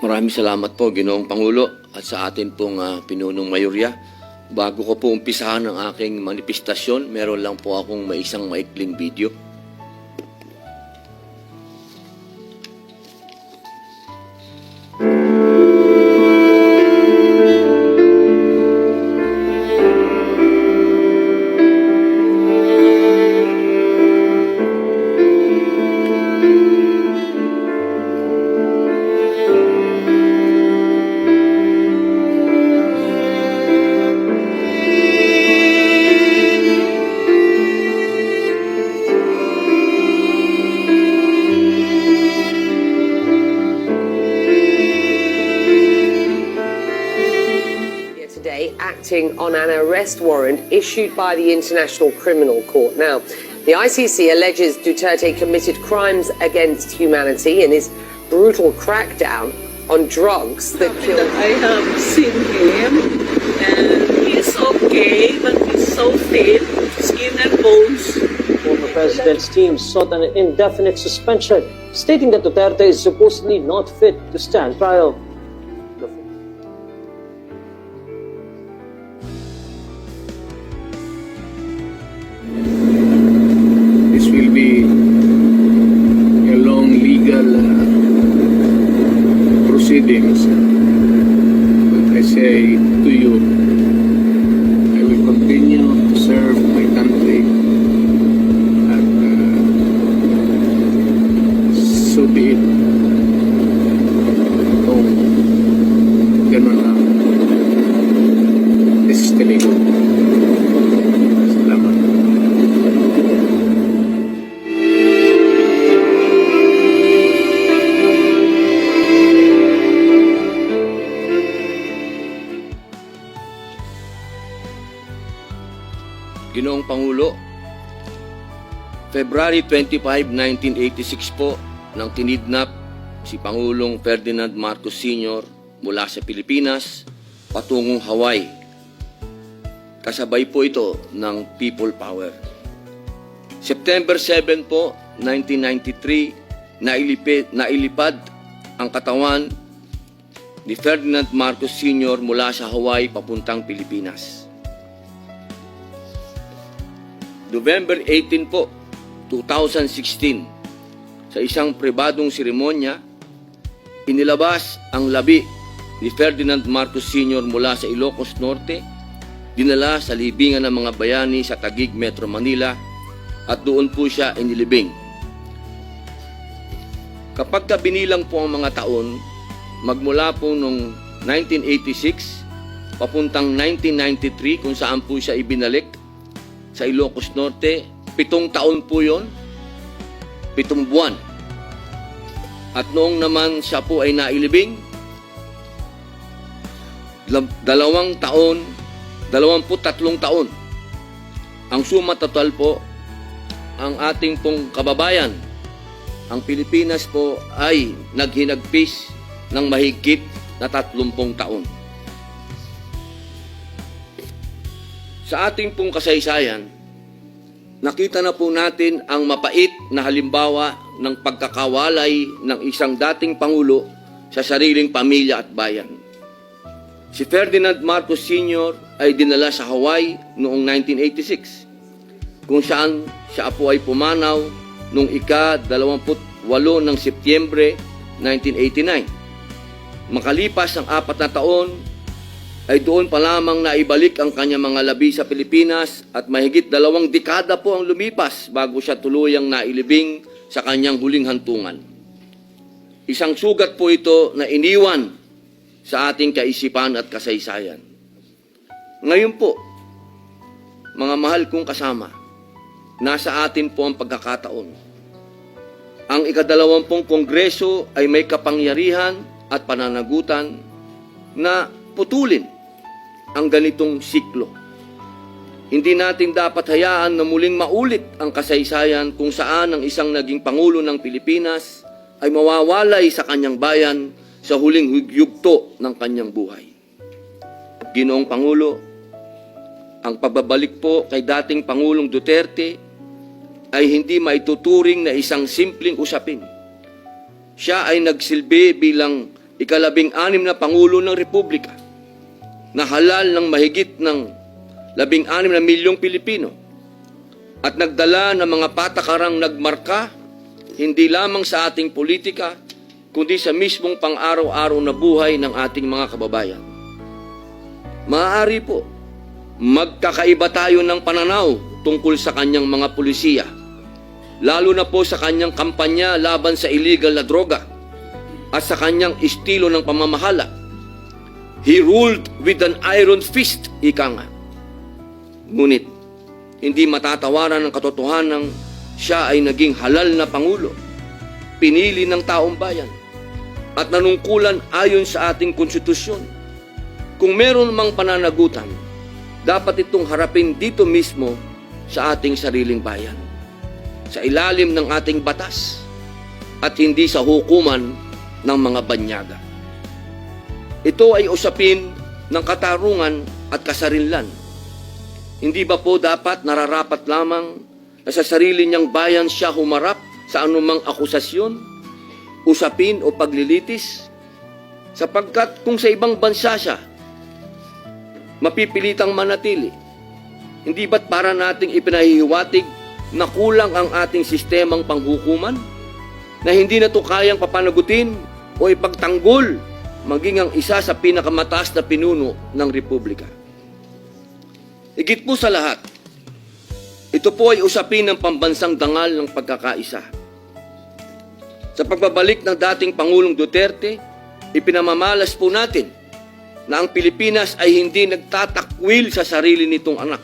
Maraming salamat po, Ginoong Pangulo, at sa atin pong pinunong mayorya. Bago ko po umpisahan ang aking manifestasyon, meron lang po akong isang maikling video. Today, acting on an arrest warrant issued by the International Criminal Court. Now, the ICC alleges Duterte committed crimes against humanity in his brutal crackdown on drugs that killed. I have seen him, and he's okay, but he's so thin, skin and bones. Former president's team sought an indefinite suspension, stating that Duterte is supposedly not fit to stand trial. This will be a long legal proceedings. But I say to you, I will continue to serve my country at so be it. Kung ganun lang. This is Telugu. Salamat. Ginoong Pangulo, February 25, 1986 po nang tinidnap si Pangulong Ferdinand Marcos Sr. mula sa Pilipinas patungong Hawaii. Kasabay po ito ng People Power. September 7 po, 1993, nailipad ang katawan ni Ferdinand Marcos Sr. mula sa Hawaii papuntang Pilipinas. November 18 po, 2016, sa isang pribadong seremonya, inilabas ang labi ni Ferdinand Marcos Sr. mula sa Ilocos Norte, dinala sa libingan ng mga bayani sa Taguig, Metro Manila, at doon po siya inilibing. Kapag binilang po ang mga taon, magmula po noong 1986, papuntang 1993 kung saan po siya ibinalik, sa Ilocos Norte, 7 taon po yun, 7 buwan. At noong naman siya po ay nailibing, 2 taon, 23 taon. Ang suma total po, ang ating pong kababayan, ang Pilipinas po ay naghinagpis ng mahigit na 30 taon. Sa ating pong kasaysayan, nakita na po natin ang mapait na halimbawa ng pagkakawalay ng isang dating Pangulo sa sariling pamilya at bayan. Si Ferdinand Marcos Sr. ay dinala sa Hawaii noong 1986, kung saan siya po ay pumanaw noong ika-28 ng Setyembre 1989. Makalipas ang 4 na taon, ay doon pa lamang naibalik ang kanyang mga labi sa Pilipinas at mahigit 2 dekada po ang lumipas bago siya tuluyang nailibing sa kanyang huling hantungan. Isang sugat po ito na iniwan sa ating kaisipan at kasaysayan. Ngayon po, mga mahal kong kasama, nasa atin po ang pagkakataon. Ang ika-20 Kongreso ay may kapangyarihan at pananagutan na putulin ang ganitong siklo. Hindi natin dapat hayaan na muling maulit ang kasaysayan kung saan ang isang naging Pangulo ng Pilipinas ay mawawalay sa kanyang bayan sa huling yugto ng kanyang buhay. Ginoong Pangulo, ang pagbabalik po kay dating Pangulong Duterte ay hindi maituturing na isang simpleng usapin. Siya ay nagsilbi bilang ika-16 na Pangulo ng Republika, na halal ng mahigit ng 16 na milyong Pilipino at nagdala ng mga patakarang nagmarka hindi lamang sa ating politika, kundi sa mismong pang-araw-araw na buhay ng ating mga kababayan. Maaari po, magkakaiba tayo ng pananaw tungkol sa kanyang mga pulisiya, lalo na po sa kanyang kampanya laban sa illegal na droga at sa kanyang estilo ng pamamahala. He ruled with an iron fist, ika nga. Ngunit, hindi matatawaran ng katotohanan siya ay naging halal na Pangulo, pinili ng taong bayan, at nanungkulan ayon sa ating konstitusyon. Kung meron mang pananagutan, dapat itong harapin dito mismo sa ating sariling bayan, sa ilalim ng ating batas, at hindi sa hukuman ng mga banyaga. Ito ay usapin ng katarungan at kasarinlan. Hindi ba po dapat nararapat lamang na sa sarili niyang bayan siya humarap sa anumang akusasyon, usapin o paglilitis? Sapagkat kung sa ibang bansa siya mapipilitang manatili, hindi ba't para nating ipinahihiwatig na kulang ang ating sistemang panghukuman, na hindi na ito kayang papanagutin o ipagtanggol maging ang isa sa pinakamataas na pinuno ng Republika? Higit po sa lahat, ito po ay usapin ng pambansang dangal ng pagkakaisa. Sa pagbabalik ng dating Pangulong Duterte, ipinamamalas po natin na ang Pilipinas ay hindi nagtatakwil sa sarili nitong anak,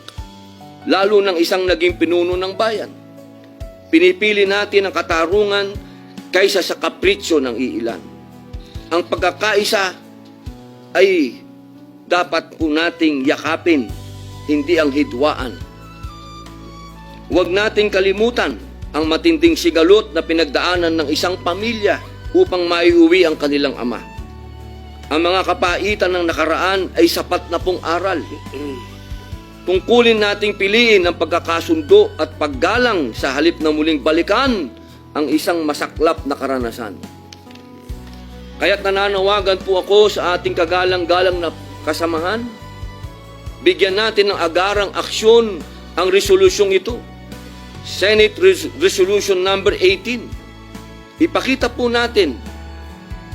lalo ng isang naging pinuno ng bayan. Pinipili natin ang katarungan kaysa sa kapritsyo ng iilan. Ang pagkakaisa ay dapat po nating yakapin, hindi ang hidwaan. Huwag nating kalimutan ang matinding sigalot na pinagdaanan ng isang pamilya upang maiuwi ang kanilang ama. Ang mga kapaitan ng nakaraan ay sapat na pong aral. Tungkulin nating piliin ang pagkakasundo at paggalang sa halip na muling balikan ang isang masaklap na karanasan. Kaya't nananawagan po ako sa ating kagalang-galang na kasamahan, bigyan natin ng agarang aksyon ang resolusyong ito. Senate Resolution number 18. Ipakita po natin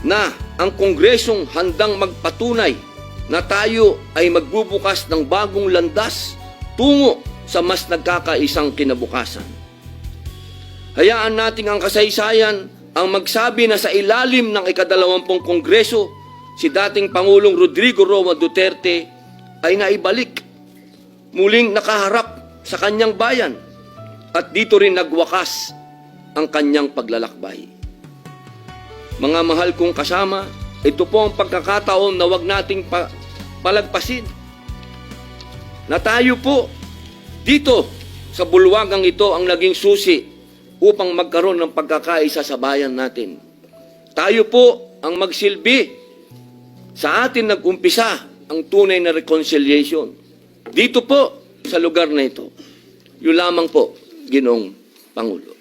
na ang Kongresong handang magpatunay na tayo ay magbubukas ng bagong landas tungo sa mas nagkakaisang kinabukasan. Hayaan natin ang kasaysayan ang magsabi na sa ilalim ng ika-20 Kongreso, si dating Pangulong Rodrigo Roa Duterte ay naibalik, muling nakaharap sa kanyang bayan, at dito rin nagwakas ang kanyang paglalakbay. Mga mahal kong kasama, ito po ang pagkakataon na wag nating palagpasin, na tayo po dito sa bulwagang ito ang naging susi upang magkaroon ng pagkakaisa sa bayan natin. Tayo po ang magsilbi. Sa atin nag-umpisa ang tunay na reconciliation. Dito po sa lugar na ito. Yun lamang po, Ginoong Pangulo.